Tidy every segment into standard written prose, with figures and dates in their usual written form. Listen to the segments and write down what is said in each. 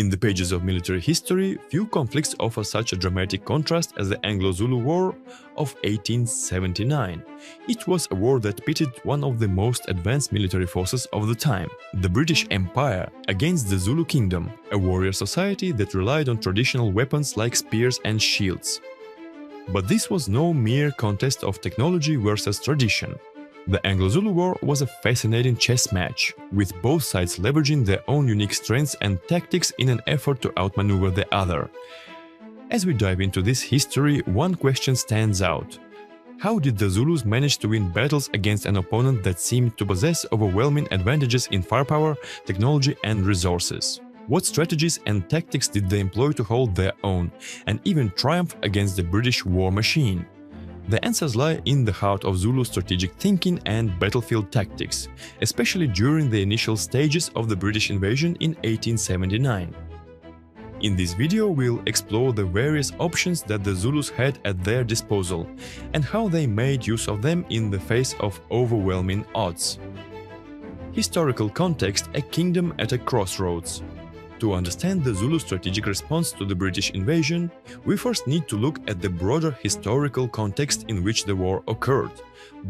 In the pages of military history, few conflicts offer such a dramatic contrast as the Anglo-Zulu War of 1879. It was a war that pitted one of the most advanced military forces of the time, the British Empire, against the Zulu Kingdom, a warrior society that relied on traditional weapons like spears and shields. But this was no mere contest of technology versus tradition. The Anglo-Zulu War was a fascinating chess match, with both sides leveraging their own unique strengths and tactics in an effort to outmaneuver the other. As we dive into this history, one question stands out. How did the Zulus manage to win battles against an opponent that seemed to possess overwhelming advantages in firepower, technology and resources? What strategies and tactics did they employ to hold their own, and even triumph against the British war machine? The answers lie in the heart of Zulu strategic thinking and battlefield tactics, especially during the initial stages of the British invasion in 1879. In this video, we'll explore the various options that the Zulus had at their disposal and how they made use of them in the face of overwhelming odds. Historical context: a kingdom at a crossroads. To understand the Zulu strategic response to the British invasion, we first need to look at the broader historical context in which the war occurred.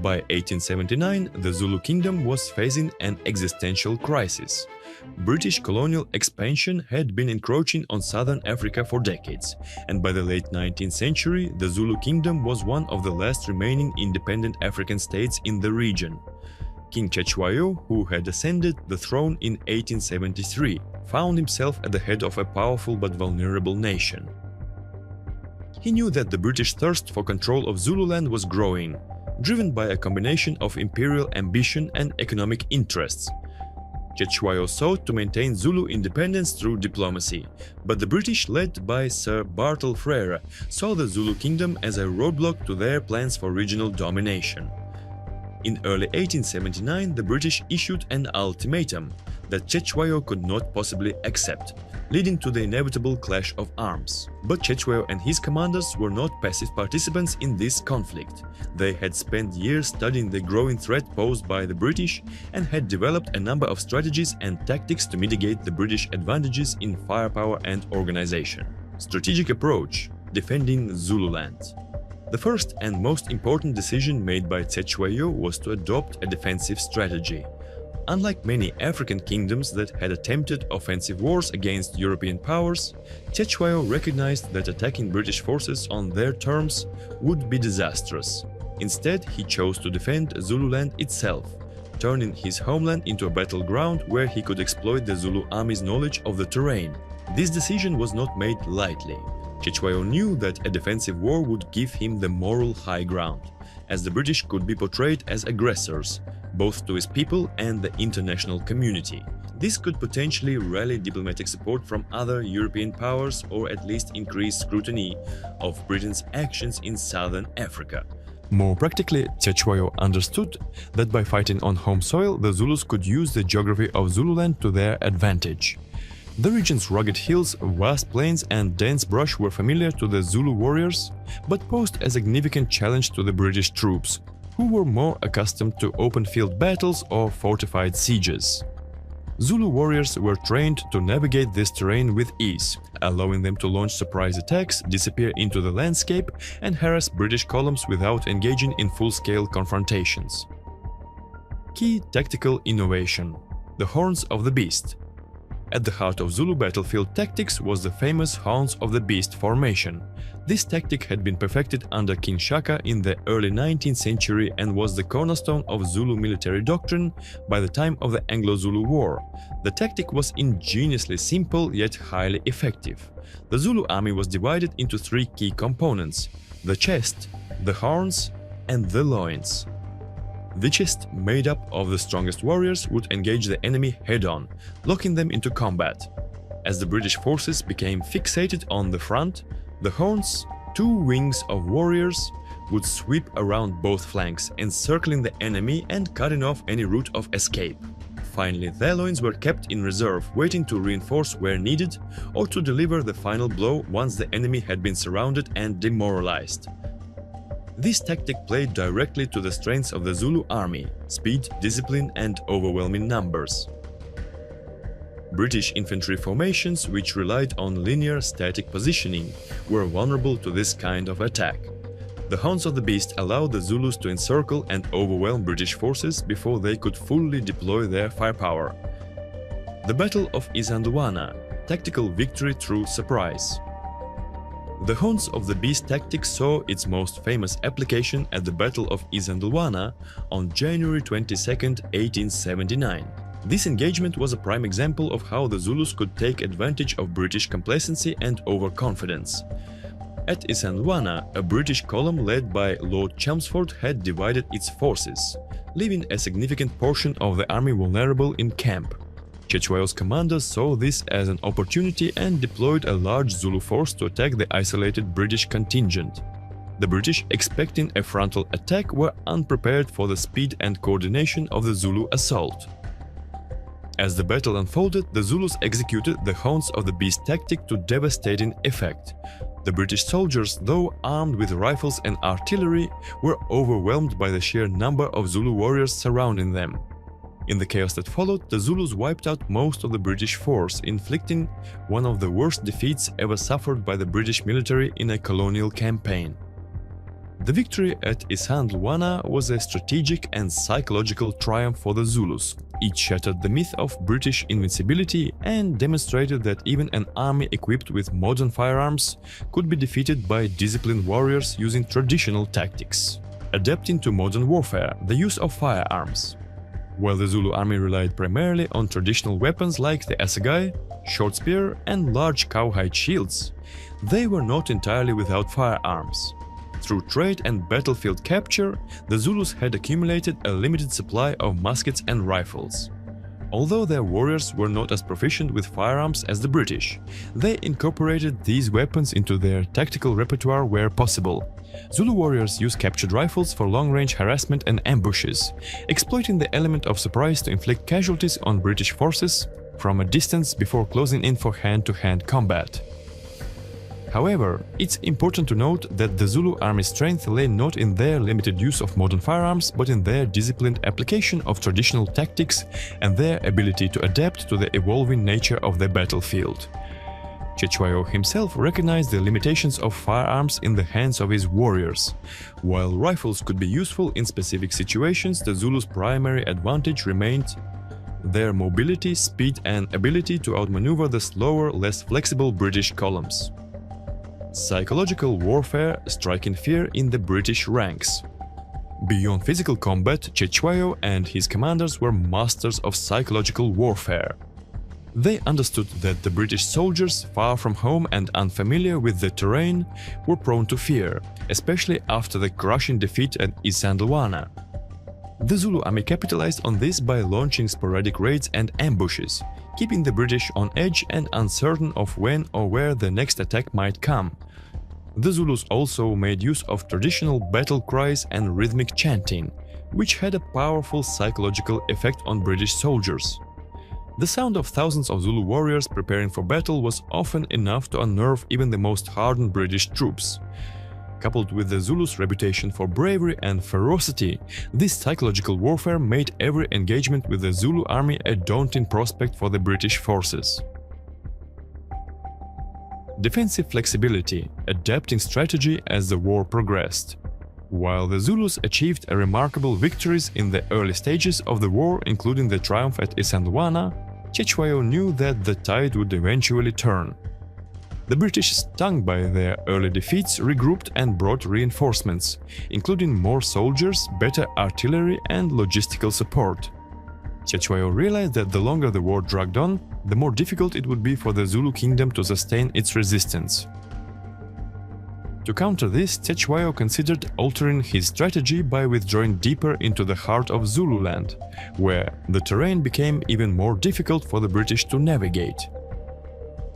By 1879, the Zulu Kingdom was facing an existential crisis. British colonial expansion had been encroaching on southern Africa for decades, and by the late 19th century, the Zulu Kingdom was one of the last remaining independent African states in the region. King Cetshwayo, who had ascended the throne in 1873, found himself at the head of a powerful but vulnerable nation. He knew that the British thirst for control of Zululand was growing, driven by a combination of imperial ambition and economic interests. Cetshwayo sought to maintain Zulu independence through diplomacy, but the British, led by Sir Bartle Frere, saw the Zulu Kingdom as a roadblock to their plans for regional domination. In early 1879, the British issued an ultimatum that Cetshwayo could not possibly accept, leading to the inevitable clash of arms. But Cetshwayo and his commanders were not passive participants in this conflict. They had spent years studying the growing threat posed by the British and had developed a number of strategies and tactics to mitigate the British advantages in firepower and organization. Strategic approach: defending Zululand. The first and most important decision made by Cetshwayo was to adopt a defensive strategy. Unlike many African kingdoms that had attempted offensive wars against European powers, Cetshwayo recognized that attacking British forces on their terms would be disastrous. Instead, he chose to defend Zululand itself, turning his homeland into a battleground where he could exploit the Zulu army's knowledge of the terrain. This decision was not made lightly. Cetshwayo knew that a defensive war would give him the moral high ground, as the British could be portrayed as aggressors, both to his people and the international community. This could potentially rally diplomatic support from other European powers, or at least increase scrutiny of Britain's actions in southern Africa. More practically, Cetshwayo understood that by fighting on home soil, the Zulus could use the geography of Zululand to their advantage. The region's rugged hills, vast plains and dense brush were familiar to the Zulu warriors, but posed a significant challenge to the British troops, who were more accustomed to open-field battles or fortified sieges. Zulu warriors were trained to navigate this terrain with ease, allowing them to launch surprise attacks, disappear into the landscape, and harass British columns without engaging in full-scale confrontations. Key tactical innovation: the horns of the beast. At the heart of Zulu battlefield tactics was the famous Horns of the Beast formation. This tactic had been perfected under King Shaka in the early 19th century and was the cornerstone of Zulu military doctrine by the time of the Anglo-Zulu War. The tactic was ingeniously simple yet highly effective. The Zulu army was divided into three key components: the chest, the horns, and the loins. The chest, made up of the strongest warriors, would engage the enemy head-on, locking them into combat. As the British forces became fixated on the front, the horns, two wings of warriors, would sweep around both flanks, encircling the enemy and cutting off any route of escape. Finally, their loins were kept in reserve, waiting to reinforce where needed or to deliver the final blow once the enemy had been surrounded and demoralized. This tactic played directly to the strengths of the Zulu army: speed, discipline and overwhelming numbers. British infantry formations, which relied on linear static positioning, were vulnerable to this kind of attack. The Hounds of the Beast allowed the Zulus to encircle and overwhelm British forces before they could fully deploy their firepower. The Battle of Isandlwana – tactical victory through surprise. The Hounds of the Beast tactic saw its most famous application at the Battle of Isandlwana on January 22, 1879. This engagement was a prime example of how the Zulus could take advantage of British complacency and overconfidence. At Isandlwana, a British column led by Lord Chelmsford had divided its forces, leaving a significant portion of the army vulnerable in camp. Cetshwayo's commanders saw this as an opportunity and deployed a large Zulu force to attack the isolated British contingent. The British, expecting a frontal attack, were unprepared for the speed and coordination of the Zulu assault. As the battle unfolded, the Zulus executed the Hounds of the Beast tactic to devastating effect. The British soldiers, though armed with rifles and artillery, were overwhelmed by the sheer number of Zulu warriors surrounding them. In the chaos that followed, the Zulus wiped out most of the British force, inflicting one of the worst defeats ever suffered by the British military in a colonial campaign. The victory at Isandlwana was a strategic and psychological triumph for the Zulus. It shattered the myth of British invincibility and demonstrated that even an army equipped with modern firearms could be defeated by disciplined warriors using traditional tactics. Adapting to modern warfare, the use of firearms. While the Zulu army relied primarily on traditional weapons like the assegai, short spear and large cowhide shields, they were not entirely without firearms. Through trade and battlefield capture, the Zulus had accumulated a limited supply of muskets and rifles. Although their warriors were not as proficient with firearms as the British, they incorporated these weapons into their tactical repertoire where possible. Zulu warriors use captured rifles for long-range harassment and ambushes, exploiting the element of surprise to inflict casualties on British forces from a distance before closing in for hand-to-hand combat. However, it's important to note that the Zulu army's strength lay not in their limited use of modern firearms, but in their disciplined application of traditional tactics and their ability to adapt to the evolving nature of the battlefield. Cetshwayo himself recognized the limitations of firearms in the hands of his warriors. While rifles could be useful in specific situations, the Zulus' primary advantage remained their mobility, speed and ability to outmaneuver the slower, less flexible British columns. Psychological warfare, striking fear in the British ranks. Beyond physical combat, Cetshwayo and his commanders were masters of psychological warfare. They understood that the British soldiers, far from home and unfamiliar with the terrain, were prone to fear, especially after the crushing defeat at Isandlwana. The Zulu army capitalized on this by launching sporadic raids and ambushes, keeping the British on edge and uncertain of when or where the next attack might come. The Zulus also made use of traditional battle cries and rhythmic chanting, which had a powerful psychological effect on British soldiers. The sound of thousands of Zulu warriors preparing for battle was often enough to unnerve even the most hardened British troops. Coupled with the Zulus' reputation for bravery and ferocity, this psychological warfare made every engagement with the Zulu army a daunting prospect for the British forces. Defensive flexibility, adapting strategy as the war progressed. While the Zulus achieved remarkable victories in the early stages of the war, including the triumph at Isandlwana, Cetshwayo knew that the tide would eventually turn. The British, stung by their early defeats, regrouped and brought reinforcements, including more soldiers, better artillery and logistical support. Cetshwayo realized that the longer the war dragged on, the more difficult it would be for the Zulu Kingdom to sustain its resistance. To counter this, Cetshwayo considered altering his strategy by withdrawing deeper into the heart of Zululand, where the terrain became even more difficult for the British to navigate.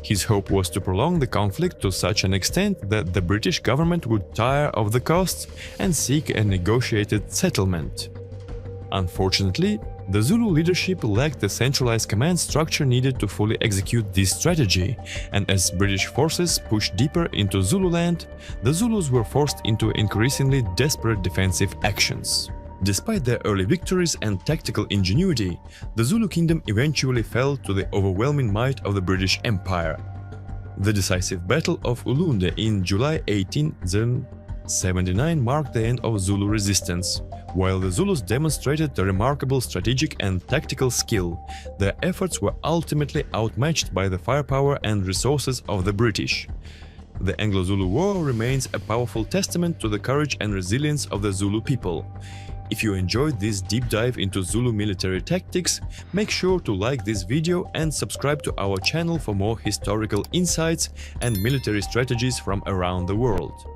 His hope was to prolong the conflict to such an extent that the British government would tire of the costs and seek a negotiated settlement. Unfortunately, the Zulu leadership lacked the centralized command structure needed to fully execute this strategy, and as British forces pushed deeper into Zululand, the Zulus were forced into increasingly desperate defensive actions. Despite their early victories and tactical ingenuity, the Zulu Kingdom eventually fell to the overwhelming might of the British Empire. The decisive Battle of Ulunde in July 1879 marked the end of Zulu resistance. While the Zulus demonstrated a remarkable strategic and tactical skill, their efforts were ultimately outmatched by the firepower and resources of the British. The Anglo-Zulu War remains a powerful testament to the courage and resilience of the Zulu people. If you enjoyed this deep dive into Zulu military tactics, make sure to like this video and subscribe to our channel for more historical insights and military strategies from around the world.